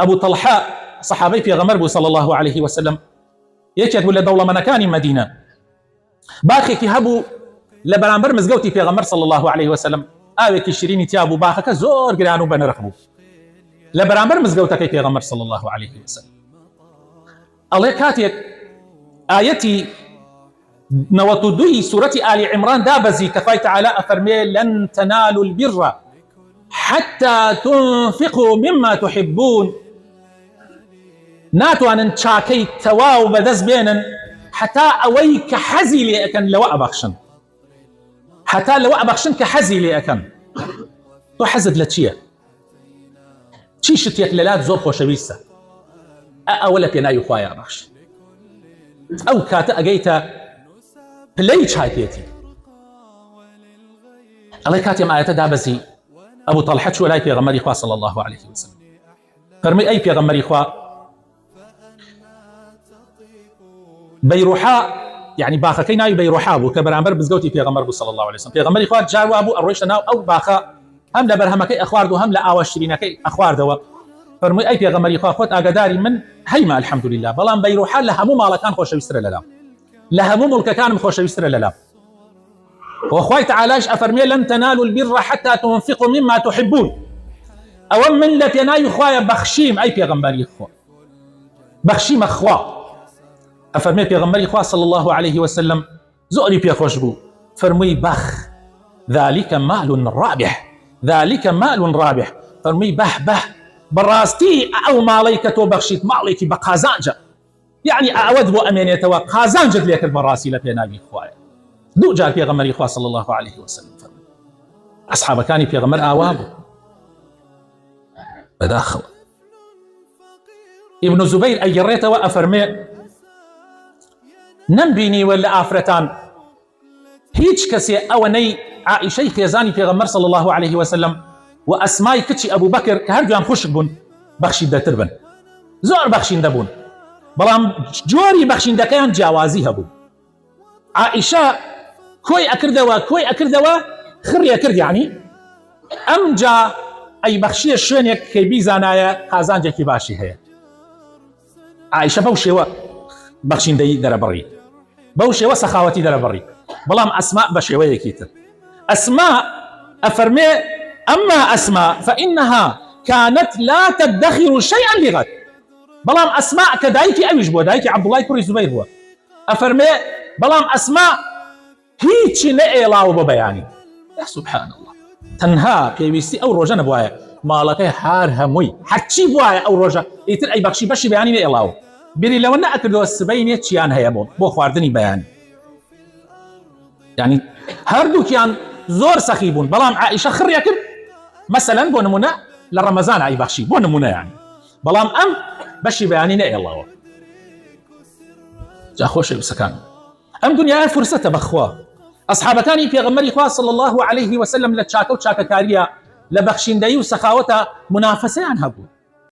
ابو طلحه صحابي في غمر صلى الله عليه وسلم يكتب ولا دولة منكان مدينة باخي كي هبو لبرانبر مزقوتي في غمر صلى الله عليه وسلم اوي شيريني تيابو باخك زور قرانو بنرخبو لبرانبر مزقوتك في غمر صلى الله عليه وسلم الله كاتيك آيتي نوتدوي سورة آل عمران دابزي كفاية تعالى أفرمي لن تنالوا البر حتى تنفقوا مما تحبون ناتو أن تشاكي تواو بدز بينا حتى أوي كحزي لي أكن لو أبخشن حتى لو أبخشن كحزي لي أكن تو حزد لتشيه چی شتێک لە لات زۆر خۆشەویستە ئەوە لە پێناوی خوایە بەخش ئەو کاتە ئەگەیتە پلەی چای پێێتی ئەڵێ کاتێم ئاەتە دابەزی ئەبوو تەڵحە چووە لای پێغەمبەری خوا صلی الله عليه وسلم فەرمووی ئەی پێغەمبەری خوا بەیروحا یعنی باخەکەی ناوی بەیروحا بوو کە بەرامبەر بزگەوتی پێغەمبەر بوو صلی الله عليه وسلم پێغەمبەری خوا جاروا بوو ئەڕۆیشتە ناو ئەو باخە هم لە بەرهەمەکەی ئەخوارد و هەم لە ئاوا شیرینەکەی ئەخواردەوە فەرمووی ئەی پێغەمبەری خوا خۆت ئاگاداری من هەیما الحەمدولله بەڵام بەیروحا لە هەموو ماڵەکان خۆشەویسترە لەلام لە هەموو مڵکەکانم خۆشەویسترە لەلام وخوای تعالیش ئەفەرمێ لن تنالوا البر حتى تنفقوا مما تحبون ئەوە من لە پێناوی خوایە بەخشیم ئەی پێغەمبەری خوا بەخشیمە خوا ئەفەرمێ پێغەمبەری خوا صلی الله عليه وسلم زۆری پێخۆش بوو فەرمووی بەخ ذلك مال رابح ذلك مال رابح فرمي به براستي او مالك تو بخشيت مالك بقازانجا يعني اود بو امانيته قازانجا لك البراسي لبينابي خوايا دو جاء في غمر اخوه صلى الله عليه وسلم فرمي اصحاب كان في غمر اوابه بداخل ابن زبير اجريته وافرمي نمبيني ولا افرتان هيج كسي او ني عائشة خێزانی پێغەمبەر صلى الله عليه وسلم و ئەسمای کچی ئەبوو بەکر کە هەردوویان خوشک بوون بەخشیندەتر بن زۆر بەخشیندە بوون بەڵام جۆری بەخشیندەکەیان جیاوازی هەبوو عائشە کۆی ئەکردەوە خڕیە کرد یعنی ئەمجا ئەی بەخشیە شوێنێک کەی بیزانایە قازانجێکی باشی هەیە عائشە بەو شێوە بەخشیندەی دەرەبڕی بەو شێوە سەخاوەتی دەرەبڕی بەڵام ئەسما بە شێوەیەکی تر أسماء أفرمي أما أسماء فإنها كانت لا تدخر شيئا لغد بلام أسماء كدايكي أويش بو دايكي عبد الله كوري زبير بو أفرمي بلام أسماء هيتش نئلاو ببياني يا سبحان الله تنها بيويستي أو روجان بوايا مالكي حار هموي حتشي بوايا أو روجا يتر أي بخشي بشي بياني نئلاو بيري لو أن أكدو السبيني تشيان هيا بو خواردني بياني يعني هردو كيان زور سخيبون بلام عائشة خريا كم مثلا بو نمونا لرمضان أي بخشي بو نمونا يعني بلام أم بشي بياني نئي الله جا خوش بسكان أم دنيا فرصة بخوا أصحابتاني في غمر إخوة صلى الله عليه وسلم لتشاكو تشاكا كاريا لبخشين دايو سخاوتا منافسة عن هبو